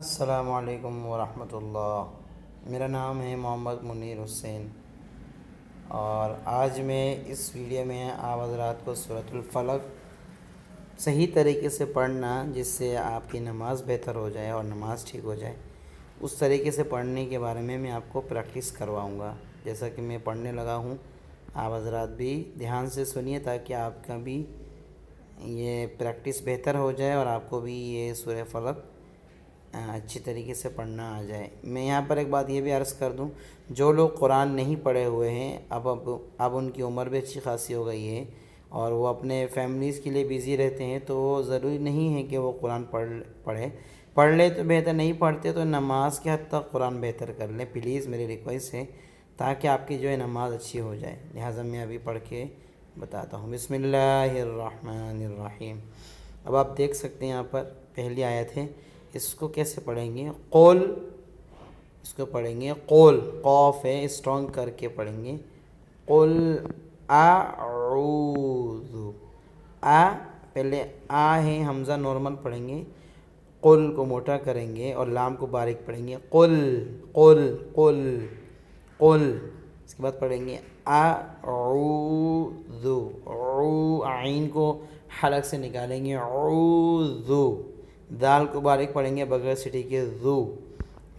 السلام علیکم ورحمۃ اللہ۔ میرا نام ہے محمد منیر حسین، اور آج میں اس ویڈیو میں آپ حضرات کو سورۃ الفلق صحیح طریقے سے پڑھنا، جس سے آپ کی نماز بہتر ہو جائے اور نماز ٹھیک ہو جائے، اس طریقے سے پڑھنے کے بارے میں آپ کو پریکٹس کرواؤں گا۔ جیسا کہ میں پڑھنے لگا ہوں، آپ حضرات بھی دھیان سے سنیے تاکہ آپ کا بھی یہ پریکٹس بہتر ہو جائے اور آپ کو بھی یہ سورۃ فلق اچھی طریقے سے پڑھنا آ جائے۔ میں یہاں پر ایک بات یہ بھی عرض کر دوں، جو لوگ قرآن نہیں پڑھے ہوئے ہیں، اب ان کی عمر بھی اچھی خاصی ہو گئی ہے اور وہ اپنے فیملیز کے لیے بیزی رہتے ہیں، تو ضروری نہیں ہے کہ وہ قرآن پڑھ لے تو بہتر، نہیں پڑھتے تو نماز کے حد تک قرآن بہتر کر لیں پلیز، میری ریکویسٹ ہے، تاکہ آپ کی جو ہے نماز اچھی ہو جائے۔ لہٰذا میں ابھی پڑھ کے بتاتا ہوں۔ بسم اللہ الرحمن الرحیم۔ اب آپ دیکھ سکتے ہیں یہاں پر پہلی آیت ہے، اس کو کیسے پڑھیں گے؟ قول، اس کو پڑھیں گے قول، قوف ہے اسٹرانگ کر کے پڑھیں گے۔ قل اعوذ، پہلے ہے حمزہ نارمل پڑھیں گے، قل کو موٹا کریں گے اور لام کو باریک پڑھیں گے، قل قل قل قل۔ اس کے بعد پڑھیں گے اعوذ، عین کو حلق سے نکالیں گے، اعوذ، دال کو باریک پڑھیں گے بغیر سٹی کے، ذو۔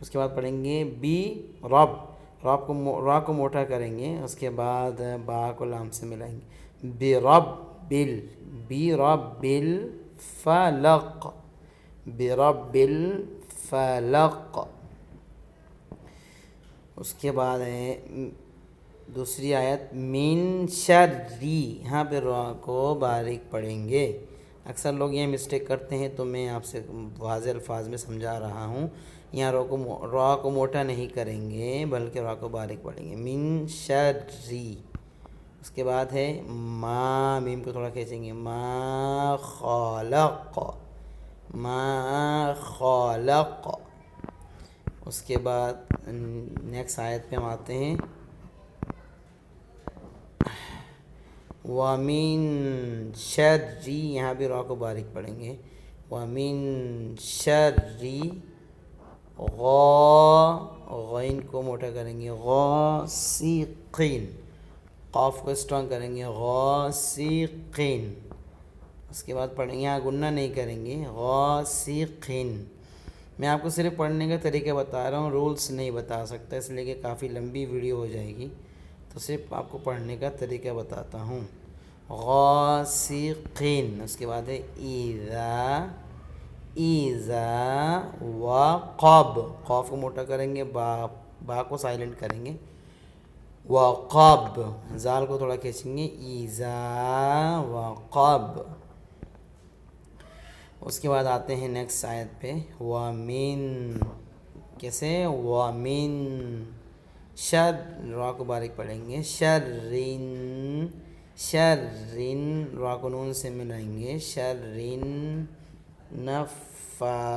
اس کے بعد پڑھیں گے بی رب، را کو موٹا کریں گے، اس کے بعد با کو لام سے ملائیں گے، برب الفلق، برب الفلق۔ اس کے بعد ہے دوسری آیت من شری، یہاں پہ را کو باریک پڑھیں گے۔ اکثر لوگ یہ مسٹیک کرتے ہیں، تو میں آپ سے واضح الفاظ میں سمجھا رہا ہوں، یہاں را کو موٹا نہیں کریں گے بلکہ را کو باریک پڑھیں گے، من شری۔ اس کے بعد ہے ما، میم کو تھوڑا کھینچیں گے، ما خلق، ما خلق۔ اس کے بعد نیکسٹ آیت پہ ہم آتے ہیں، وَمِن شَرِّ، یہاں بھی را کو باریک پڑھیں گے، وَمِن شَرِّ غین کو موٹا کریں گے، غاسقین، قاف کو اسٹرانگ کریں گے، غاسقین۔ اس کے بعد پڑھیں گے، یہاں گنہ نہیں کریں گے، غاسقین۔ میں آپ کو صرف پڑھنے کا طریقہ بتا رہا ہوں، رولز نہیں بتا سکتا، اس لیے کہ کافی لمبی ویڈیو ہو جائے گی، تو صرف آپ کو پڑھنے کا طریقہ بتاتا ہوں، غاسقین۔ اس کے بعد ہے ایذا وقب، قاف کو موٹا کریں گے، با کو سائلنٹ کریں گے، وقب، زال کو تھوڑا کھینچیں گے، ایذا وقب۔ اس کے بعد آتے ہیں نیکسٹ آیت پہ، وَمِن، کیسے؟ وَمِن شر، را کو باریک پڑھیں گے، شرِّن، شرِّن، را کو نون سے ملائیں گے، شرِّن نفاساتی،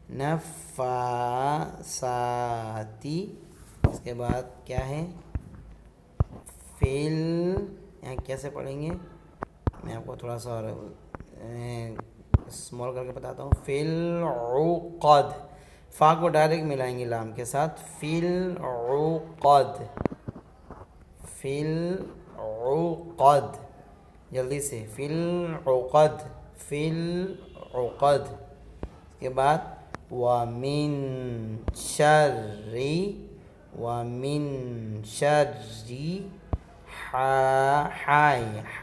نفاساتی۔ اس کے بعد کیا ہے؟ فیل، یہاں کیسے پڑھیں گے؟ میں آپ کو تھوڑا سا اور اسمال کر کے بتاتا ہوں، فی العقد، فا کو ڈائریکٹ ملائیں گے لام کے ساتھ، فی العقد، فی العقد، جلدی سے، فی العقد، فی العقد۔ اس کے بعد وَمِن شَرِّ، وَمِن شَرِّ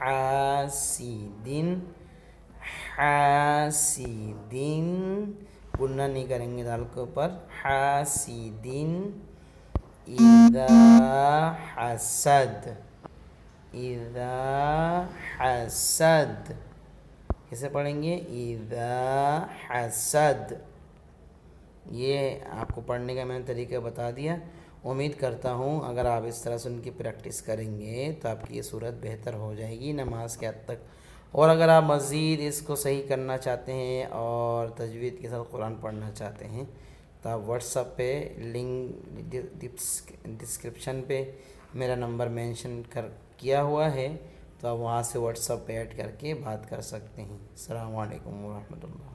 حاسدٍ، حاسدٍ، گنہ نہیں کریں گے دال کے اوپر، حاسدٍ اذا حسد، اذا حسد، کیسے پڑھیں گے؟ اذا حسد۔ یہ آپ کو پڑھنے کا میں نے طریقہ بتا دیا، امید کرتا ہوں اگر آپ اس طرح سے ان کی پریکٹس کریں گے تو آپ کی یہ صورت بہتر ہو جائے گی نماز کے حد تک۔ اور اگر آپ مزید اس کو صحیح کرنا چاہتے ہیں اور تجوید کے ساتھ قرآن پڑھنا چاہتے ہیں تو آپ واٹس ایپ پہ لنک ڈسکرپشن پہ میرا نمبر مینشن کیا ہوا ہے، تو آپ وہاں سے واٹس ایپ پہ ایڈ کر کے بات کر سکتے ہیں۔ السلام علیکم ورحمۃ اللہ۔